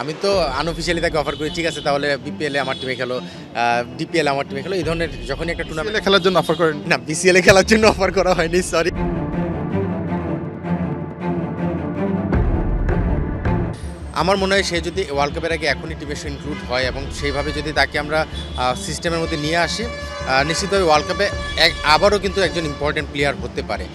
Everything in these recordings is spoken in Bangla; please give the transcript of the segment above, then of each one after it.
আমি তো আনঅফিসিয়ালি তাকে অফার করি, ঠিক আছে তাহলে বিপিএল এ আমার টিমে খেলো, ডিপিএল আমার টিমে খেলো, এই ধরনের যখনই একটা টুর্নামেন্ট খেলার জন্য অফার করেন? না, বিসিএল এ খেলার জন্য অফার করা হয়নি, সরি। আমার মনে হয় সে যদি ওয়ার্ল্ড কাপের আগে এখনই টিমে ইনক্লুড হয় এবং সেইভাবে যদি তাকে আমরা সিস্টেমের মধ্যে নিয়ে আসি, নিশ্চিতভাবে ওয়ার্ল্ড কাপে আবারও কিন্তু একজন ইম্পর্টেন্ট প্লেয়ার হতে পারে।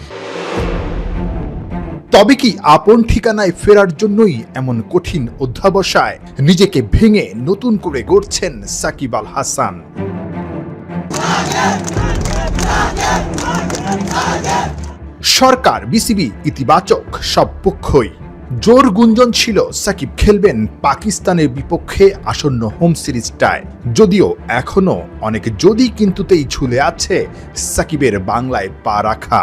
তবে কি আপন ঠিকানায় ফেরার জন্যই এমন কঠিন অধ্যাবসায়? নিজেকে ভেঙে নতুন করে গড়ছেন সাকিব আল হাসান। সরকার, বিসিবি, ইতিবাচক সব পক্ষই। জোর গুঞ্জন ছিল সাকিব খেলবেন পাকিস্তানের বিপক্ষে আসন্ন হোম সিরিজটায়, যদিও এখনো অনেক যদি কিন্তুতেই ঝুলে আছে সাকিবের বাংলায় পা রাখা।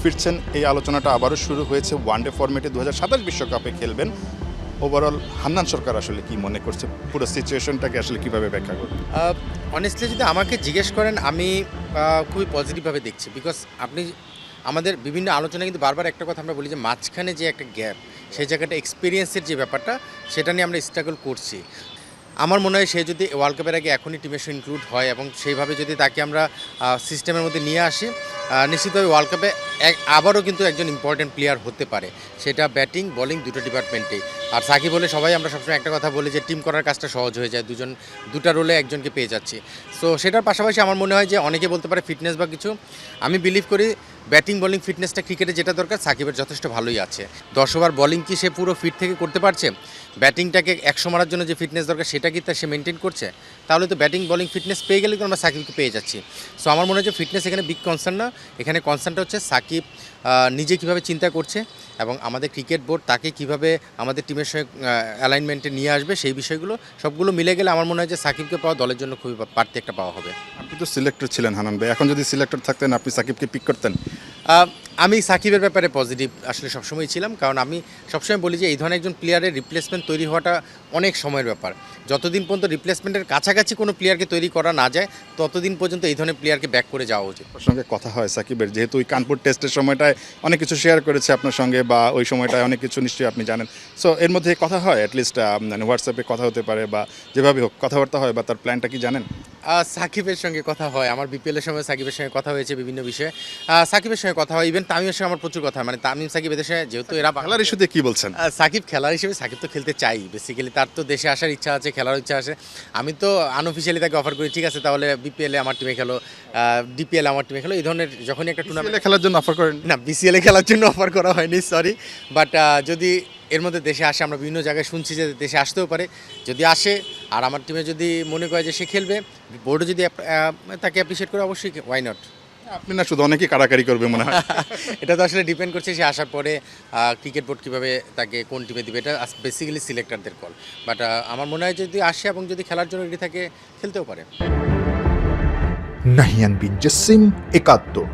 ফিরছেন, এই আলোচনাটা আবারও শুরু হয়েছে। ওয়ানডে ফরম্যাটে 2027 বিশ্বকাপে খেলবেন। ওভারঅল হান্নান সরকার আসলে কি মনে করছে, পুরো সিচুয়েশনটাকে আসলে কিভাবে ব্যাখ্যা করবে? অনেস্টলি যদি আমাকে জিজ্ঞেস করেন, আমি খুবই পজিটিভভাবে দেখছি। বিকজ আপনি আমাদের বিভিন্ন আলোচনায় কিন্তু বারবার একটা কথা আমরা বলি যে মাঝখানে যে একটা গ্যাপ, সেই জায়গাটা এক্সপিরিয়েন্সের যে ব্যাপারটা, সেটা নিয়ে আমরা স্ট্রাগল করছি। আমার মনে হয় সে যদি ওয়ার্ল্ড কাপের আগে এখনই টিমে ইনক্লুড হয় এবং সেইভাবে যদি তাকে আমরা সিস্টেমের মধ্যে নিয়ে আসি, নিশ্চিতভাবে ওয়ার্ল্ড কাপে আবারও কিন্তু একজন ইম্পর্টেন্ট প্লেয়ার হতে পারে, সেটা ব্যাটিং বোলিং দুটো ডিপার্টমেন্টেই। আর সাকিব বলে সবাই আমরা সবসময় একটা কথা বলি যে টিম করার কাজটা সহজ হয়ে যায়, দুটা রোলে একজনকে পেয়ে যাচ্ছি। সো সেটার পাশাপাশি আমার মনে হয় যে অনেকে বলতে পারে ফিটনেস বা কিছু, আমি বিলিভ করি ব্যাটিং বোলিং ফিটনেসটা ক্রিকেটে যেটা দরকার সাকিবের যথেষ্ট ভালোই আছে। 10 ওভার বোলিং কি সে পুরো ফিট থেকে করতে পারছে? ব্যাটিংটাকে 100 মারার জন্য যে ফিটনেস দরকার সেটা কি সে মেনটেন করছে? তাহলে তো ব্যাটিং বোলিং ফিটনেস পেয়ে গেলে তো আমরা সাকিবকে পেয়ে যাচ্ছি। সো আমার মনে হয় যে ফিটনেস এখানে বিগ কনসার্ন না, এখানে কনসার্নটা হচ্ছে সাকিব নিজে কীভাবে চিন্তা করছে এবং আমাদের ক্রিকেট বোর্ড তাকে কিভাবে আমাদের টিমের সঙ্গে অ্যালাইনমেন্টে নিয়ে আসবে, সেই বিষয়গুলো সবগুলো মিলে গেলে আমার মনে হয় যে সাকিবকে পাওয়া দলের জন্য খুবই বাড়তি একটা পাওয়া হবে। আপনি তো সিলেক্টর ছিলেন হান্নান ভাই, এখন যদি সিলেক্টর থাকতেন আপনি সাকিবকে পিক করতেন? আমি সাকিবের ব্যাপারে পজিটিভ আসলে সবসময় ছিলাম, কারণ আমি সবসময় বলি যে এই ধরনের একজন প্লেয়ারের রিপ্লেসমেন্ট তৈরি হওয়াটা অনেক সময়ের ব্যাপার। যতদিন পর্যন্ত রিপ্লেসমেন্টের কাছাকাছি কোনো প্লেয়ারকে তৈরি করা না যায়, ততদিন পর্যন্ত এই ধরনের প্লেয়ারকে ব্যাক করে যাওয়া উচিত। আপনার সঙ্গে কথা হয় সাকিবের, যেহেতু ওই কানপুর টেস্টের সময়টায় অনেক কিছু শেয়ার করেছে আপনার সঙ্গে, বা ওই সময়টায় অনেক কিছু নিশ্চয়ই আপনি জানেন। সো এর মধ্যে কথা হয়, অ্যাটলিস্ট মানে হোয়াটসঅ্যাপে কথা হতে পারে বা যেভাবে হোক কথাবার্তা হয়, বা তার প্ল্যানটা কি জানেন? সাকিবের সঙ্গে কথা হয়, আমার বিপিএলের সময় সাকিবের সঙ্গে কথা হয়েছে বিভিন্ন বিষয়ে। সাকিবের সঙ্গে কথা হয়, ইভেন তামিমের সঙ্গে আমার প্রচুর কথা হয়। মানে তামিম সাকিব এদের সঙ্গে, যেহেতু এরা খেলার ইস্যুতে কি বলছেন? সাকিব খেলার হিসেবে সাকিব তো খেলতে চাই, বেসিক্যালি তার তো দেশে আসার ইচ্ছা আছে, খেলার ইচ্ছা আছে। আমি তো আনঅফিসিয়ালি তাকে অফার করি, ঠিক আছে তাহলে বিপিএল এ আমার টিমে খেলো, ডিপিএল আমার টিমে খেলো, এই ধরনের যখনই একটা টুর্নামেন্ট খেলার জন্য অফার করেন? না, বিসিএল এ খেলার জন্য অফার করা হয়নি, সরি। বাট যদি এর মধ্যে দেশে আসে, আমরা বিভিন্ন জায়গায় শুনছি যে দেশে আসতেও পারে, যদি আসে আর আমার টিমে যদি মনে করে যে সে খেলবে, বোর্ডও যদি তাকে অ্যাপ্রিসিয়েট করে, অবশ্যই ওয়াই নট। আপনি না, শুধু অনেকেই কাড়াকাড়ি করবে মনে হয়। এটা তো আসলে ডিপেন্ড করছে সে আসার পরে ক্রিকেট বোর্ড কীভাবে তাকে কোন টিমে দিবে, এটা বেসিক্যালি সিলেক্টরদের কল। বাট আমার মনে হয় যদি আসে এবং যদি খেলার জন্য রেডি থাকে, খেলতেও পারে। নাহিয়ান বিন জসিম, ৭১।